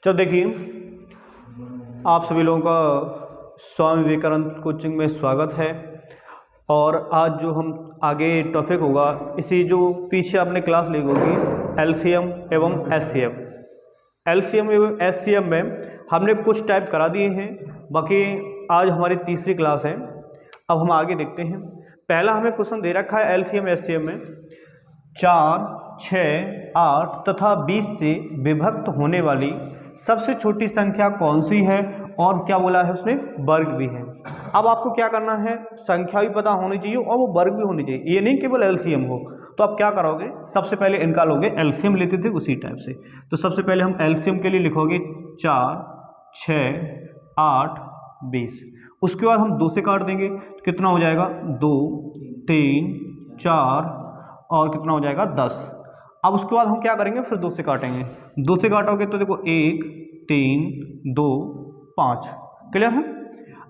तो देखिए, आप सभी लोगों का स्वामी विवेकानंद कोचिंग में स्वागत है। और आज जो हम आगे टॉपिक होगा, इसी जो पीछे आपने क्लास ली होगी एलसीएम एवं एचसीएफ। एलसीएम एवं एचसीएफ में हमने कुछ टाइप करा दिए हैं, बाकी आज हमारी तीसरी क्लास है। अब हम आगे देखते हैं। पहला हमें क्वेश्चन दे रखा है एलसीएम एचसीएफ में 4, 6, 8 तथा 20 से विभक्त होने वाली सबसे छोटी संख्या कौन सी है, और क्या बोला है उसमें वर्ग भी है। अब आपको क्या करना है, संख्या भी पता होनी चाहिए और वो वर्ग भी होनी चाहिए, ये नहीं केवल एलसीएम हो। तो आप क्या करोगे, सबसे पहले इनका लोगे, एलसीएम लेते थे उसी टाइप से। तो सबसे पहले हम एलसीएम के लिए लिखोगे 4, 6, 8, 20। उसके बाद हम 2 से काट देंगे तो कितना हो जाएगा 2, 3, 4 और कितना हो जाएगा 10। अब उसके बाद हम क्या करेंगे, फिर 2 से काटेंगे। 2 से काटोगे तो देखो 1, 3, 2, 5। क्लियर है।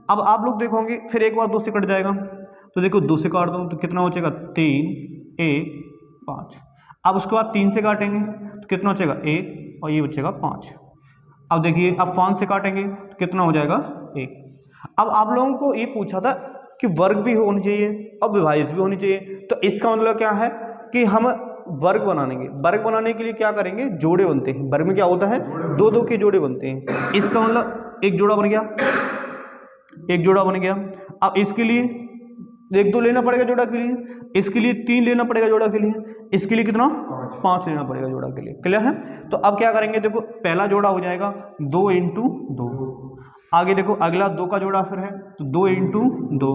अब आप लोग देखोगे फिर एक बार 2 से कट जाएगा तो देखो 2 से काट दो तो कितना हो जाएगा 3, 1, 5। अब उसके बाद 3 से काटेंगे तो कितना हो जाएगा 1 और ये बचेगा 5। अब देखिए, अब 5 से काटेंगे तो कितना हो जाएगा 1। अब आप लोगों को ये पूछा था कि वर्ग भी होनी चाहिए और विभाजित भी होनी चाहिए। तो इसका मतलब क्या है कि हम वर्ग बनाएंगे। वर्ग बनाने के लिए क्या करेंगे, जोड़े बनते हैं। वर्ग में क्या होता है, 2-2 के जोड़े बनते हैं। इसका मतलब एक जोड़ा बन गया, एक जोड़ा बन गया। अब इसके लिए 1-2 लेना पड़ेगा जोड़ा के लिए, इसके लिए 3 लेना पड़ेगा जोड़ा के लिए, इसके लिए कितना 5 लेना पड़ेगा जोड़ा के लिए। क्लियर है। तो अब क्या करेंगे, देखो पहला जोड़ा हो जाएगा 2 × 2। आगे देखो अगला 2 का जोड़ा फिर है तो 2 × 2।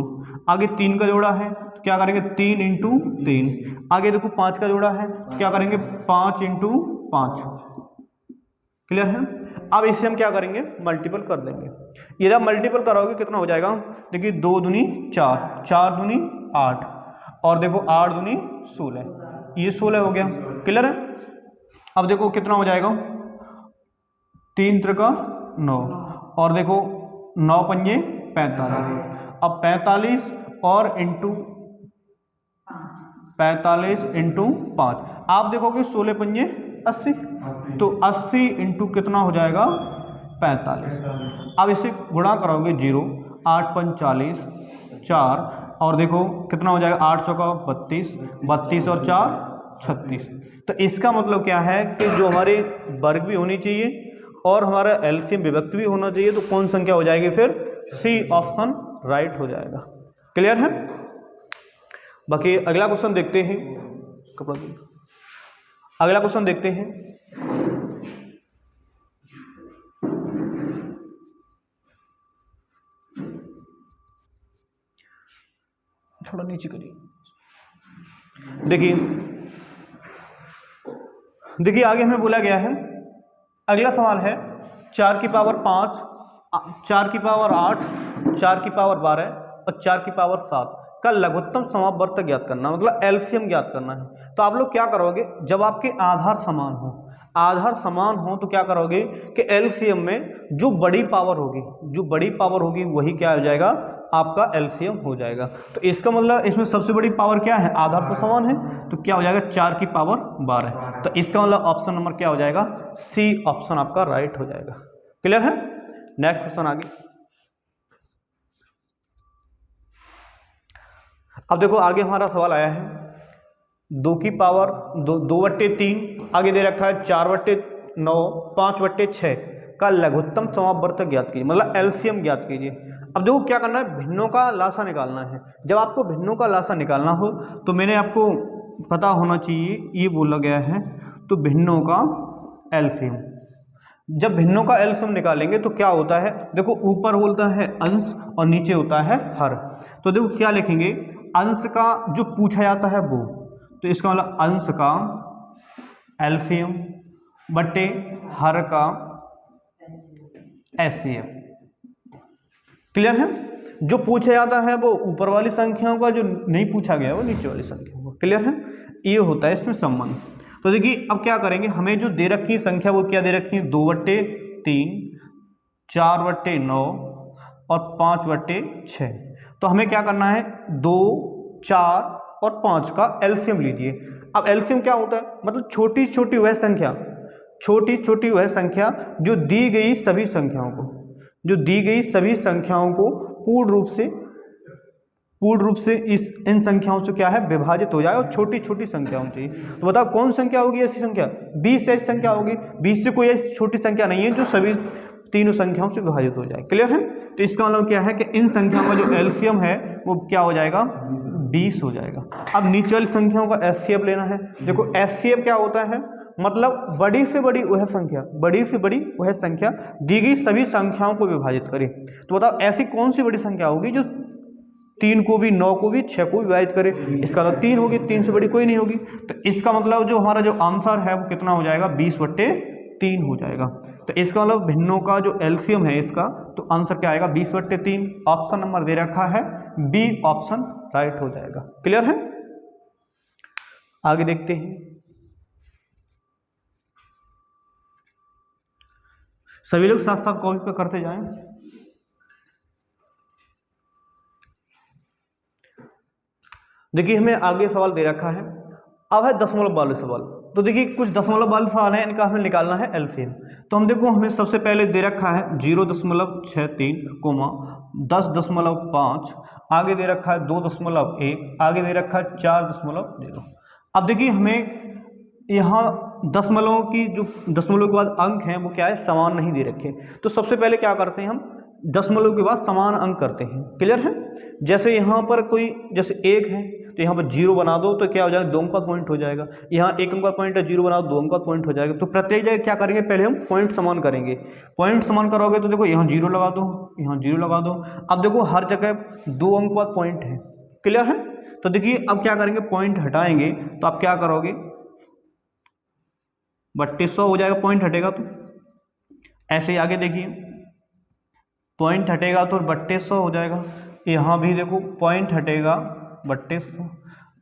आगे 3 का जोड़ा है तो क्या करेंगे 3 × 3। आगे देखो 5 का जोड़ा है तो क्या करेंगे 5 × 5। क्लियर है। अब इसे हम क्या करेंगे, मल्टीपल कर देंगे। ये जब मल्टीपल करोगे कितना हो जाएगा, देखिए 2 दूनी 4, 4 दूनी 8 और देखो 8 दूनी 16, ये 16 हो गया। क्लियर है। अब देखो कितना हो जाएगा 3 त्रिका 9 और देखो 9 पंजे 45। अब 45 और इंटू 45 × 5 आप देखोगे 16 पंजे 80, तो 80 इंटू कितना हो जाएगा 45। अब इसे गुणा करोगे 0, 8 × 40, 4 और देखो कितना हो जाएगा 8 चौका 32, 32 और 4 36। तो इसका मतलब क्या है कि जो हमारे वर्ग भी होनी चाहिए और हमारा एलसीएम विभक्त भी होना चाहिए। तो कौन संख्या हो जाएगी, फिर सी ऑप्शन राइट हो जाएगा। क्लियर है। बाकी अगला क्वेश्चन देखते हैं। अगला क्वेश्चन देखते हैं। थोड़ा नीचे करिए। देखिए आगे हमें बोला गया है, अगला सवाल है 4 की पावर 5, 4 की पावर 8, 4 की पावर 12 और 4 की पावर 7 का लघुत्तम समापवर्तक ज्ञात करना, मतलब एलसीएम ज्ञात करना है। तो आप लोग क्या करोगे, जब आपके आधार समान हो, आधार समान हो तो क्या करोगे कि एलसीएम में जो बड़ी पावर होगी वही क्या हो जाएगा, आपका एलसीएम हो जाएगा। तो इसका मतलब इसमें सबसे बड़ी पावर क्या है, आधार तो समान है, तो क्या हो जाएगा 4 की पावर 12। तो इसका मतलब ऑप्शन नंबर क्या हो जाएगा, सी ऑप्शन आपका राइट हो जाएगा। क्लियर है। नेक्स्ट क्वेश्चन आगे। अब देखो आगे हमारा सवाल आया है 2 की पावर 2/3, आगे दे रखा है 4/9, 5/6 का लघुत्तम समापवर्तक ज्ञात कीजिए, मतलब एलसीएम ज्ञात कीजिए। अब देखो क्या करना है, भिन्नों का लासा निकालना है। जब आपको भिन्नों का लासा निकालना हो तो मैंने आपको पता होना चाहिए, ये बोला गया है, तो भिन्नों का एलसीएम। जब भिन्नों का एलसीएम निकालेंगे तो क्या होता है, देखो ऊपर बोलता है अंश और नीचे होता है हर। तो देखो क्या लिखेंगे, अंश का जो पूछा जाता है वो, तो इसका मतलब अंश का एलसीएम बटे हर का एचसीएफ। क्लियर है। जो पूछा जाता है वो ऊपर वाली संख्याओं का, जो नहीं पूछा गया वो नीचे वाली संख्याओं का। क्लियर है। ये होता है इसमें संबंध। तो देखिए अब क्या करेंगे, हमें जो दे रखी संख्या वो क्या दे रखी है, 2/3, 4/9 और 5/6। तो हमें क्या करना है, 2, 4 और 5 का एलसीएम लीजिए। अब एलसीएम क्या होता है, मतलब छोटी से छोटी वह संख्या, छोटी छोटी वह संख्या जो दी गई सभी संख्याओं को, जो दी गई सभी संख्याओं को पूर्ण रूप से इन संख्याओं से क्या है विभाजित हो जाए और छोटी छोटी संख्याओं से। तो बताओ कौन संख्या होगी ऐसी संख्या? 20 ऐसी संख्या होगी। 20 से कोई ऐसी छोटी संख्या नहीं है जो सभी तीनों संख्याओं से विभाजित हो जाए। क्लियर है? तो इसका मतलब क्या है कि इन संख्याओं का जो एलसीएम है वो क्या हो जाएगा? 20 हो जाएगा। अब नीचे वाली संख्याओं का एचसीएफ लेना है। देखो एचसीएफ क्या होता है, मतलब बड़ी से बड़ी वह संख्या, बड़ी से बड़ी वह संख्या दी गई सभी संख्याओं को विभाजित करे। तो बताओ ऐसी कौन सी बड़ी संख्या होगी जो 3 को भी, 9 को भी, 6 को भी विभाजित करे? इसका मतलब 3 होगी, 3 से बड़ी कोई नहीं होगी। तो इसका मतलब जो हमारा जो आंसर है वो कितना हो जाएगा? 20/3 हो जाएगा। तो इसका मतलब भिन्नों का जो एलसीएम है इसका, तो आंसर क्या आएगा? 20/3। ऑप्शन नंबर दे रखा है बी, ऑप्शन राइट हो जाएगा। क्लियर है? आगे देखते हैं। सभी लोग साथ साथ कॉपी पे करते जाएं। देखिए हमें आगे सवाल दे रखा है, अब है दशमलव वाले सवाल। तो देखिए कुछ दशमलव वाले सवाल हैं, इनका हमें निकालना है एलसीएम। तो हम देखो हमें सबसे पहले दे रखा है 0.63, 10.5, आगे दे रखा है 2.1, आगे दे रखा है 4.0। अब देखिए हमें यहाँ दशमलव की जो दशमलव के बाद अंक हैं वो क्या है? समान नहीं दे रखे। तो सबसे पहले क्या करते हैं हम? दशमलव के बाद समान अंक करते हैं। क्लियर है? जैसे यहाँ पर कोई जैसे 1 है तो यहाँ पर 0 बना दो तो क्या हो जाएगा? 2 अंक का पॉइंट हो जाएगा। यहाँ 1 अंक का पॉइंट है, 0 बना दो 2 अंक का पॉइंट हो जाएगा। तो प्रत्येक जगह क्या करेंगे? पहले हम पॉइंट समान करेंगे। पॉइंट समान करोगे तो देखो यहाँ 0 लगा दो, यहाँ 0 लगा दो। अब देखो हर जगह 2 अंक बाद पॉइंट है। क्लियर है? तो देखिए अब क्या करेंगे? पॉइंट हटाएंगे तो आप क्या करोगे? 3200 हो जाएगा, पॉइंट हटेगा तो। ऐसे ही आगे देखिए पॉइंट हटेगा तो 3200 हो जाएगा। यहाँ भी देखो पॉइंट हटेगा 3200,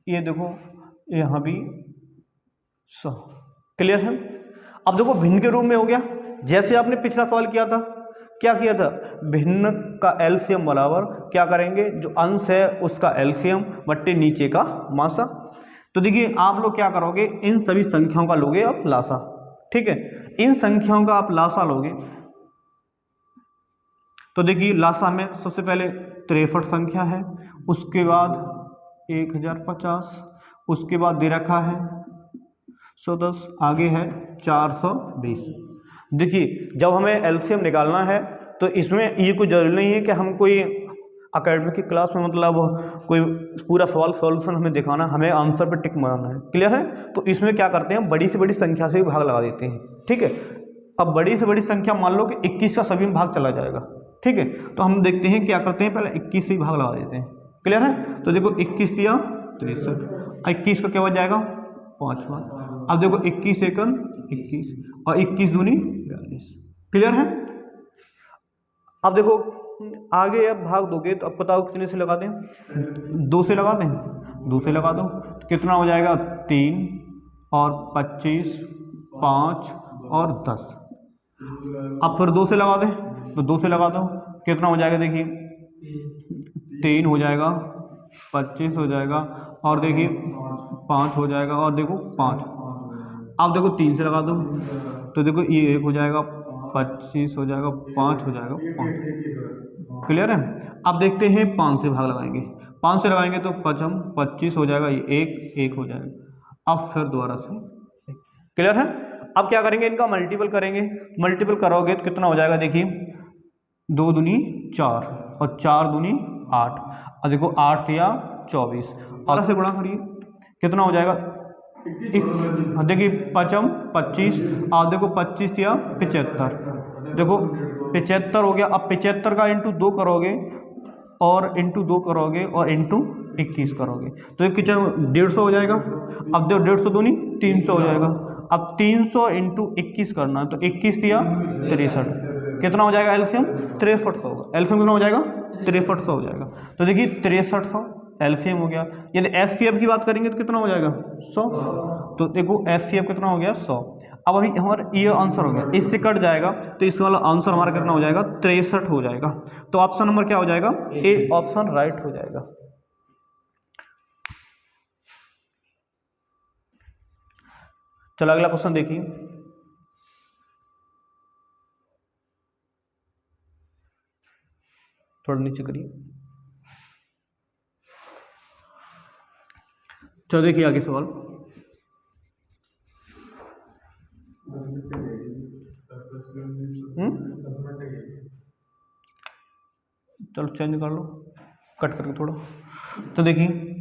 ये देखो यहाँ भी 100। क्लियर है? अब देखो भिन्न के रूप में हो गया। जैसे आपने पिछला सवाल किया था, क्या किया था? भिन्न का एलसीएम बराबर क्या करेंगे? जो अंश है उसका एलसीएम बट्टे नीचे का मासा। तो देखिए आप लोग क्या करोगे? इन सभी संख्याओं का लोगे आप लासा। ठीक है? इन संख्याओं का आप लासा लोगे तो देखिए लासा में सबसे पहले 63 संख्या है, उसके बाद 1050, उसके बाद दे रखा है 110, आगे है 420। देखिए जब हमें एलसीएम निकालना है तो इसमें ये कोई जरूरी नहीं है कि हम कोई एकेडमिक की क्लास में मतलब कोई पूरा सवाल सॉल्यूशन हमें दिखाना, हमें आंसर पे टिक मारना है। क्लियर है? तो इसमें क्या करते हैं? बड़ी से बड़ी संख्या से भी भाग लगा देते हैं। ठीक है? अब बड़ी से बड़ी संख्या मान लो कि 21 का सभी में भाग चला जाएगा। ठीक है? तो हम देखते हैं क्या करते हैं, पहले 21 से ही भाग लगा देते हैं। क्लियर है? तो देखो 21 दिया 63, 21 का क्या हो जाएगा? 5 बार। अब देखो 21 एकम 21 और 21 दूनी 42। क्लियर है? अब देखो आगे अब भाग दोगे तो अब बताओ कितने से लगा दें? 2 से लगा दें? 2 से लगा दो तो कितना हो जाएगा? 3 और 25, 5 और 10। अब फिर 2 से लगा दें तो 2 से लगा दो, कितना हो जाएगा? देखिए 3 हो जाएगा, 25 हो जाएगा और देखिए 5 हो जाएगा और देखो 5। अब देखो 3 से लगा दो तो देखो ये 1 हो जाएगा, 25 हो जाएगा, 5 हो जाएगा, 5। क्लियर है? अब देखते हैं 5 से भाग लगाएंगे। 5 से लगाएंगे तो 25 हो जाएगा, ये 1 हो जाएगा। अब फिर दोबारा से। क्लियर है? अब क्या करेंगे? इनका मल्टीपल करेंगे। मल्टीपल करोगे तो कितना हो जाएगा? देखिए 2 दूनी 4 और 4 दूनी 8 और देखो 8 या 24 और से गुणा करिए, कितना हो जाएगा? देखिए 5 25 और देखो 25 या 75, देखो 75 हो गया। अब 75 का इंटू 2 करोगे और इंटू 2 करोगे और इंटू 21 करोगे तो ये किचन 150 हो जाएगा। अब देखो 150 दूनी 300 हो जाएगा। अब 300 इंटू 21 करना है तो 21 या 63, कितना हो जाएगा? एलसीएम 6300 होगा। एलसीएम कितना हो जाएगा? 6300 हो जाएगा। तो देखिए 6300 एलसीएम हो गया। यदि एचसीएफ की बात करेंगे तो कितना हो जाएगा? 100। तो देखो एचसीएफ कितना हो गया? 100। अब अभी हमारा ये आंसर हो गया, इससे कट जाएगा तो इस वाला आंसर हमारा कितना हो जाएगा? 63 हो जाएगा। तो ऑप्शन नंबर क्या हो जाएगा? ए ऑप्शन राइट हो जाएगा। चलो अगला क्वेश्चन देखिए। थोड़ा नीचे करिए। चलो देखिए आगे सवाल। चलो चेंज कर लो, कट करके थोड़ा। तो देखिए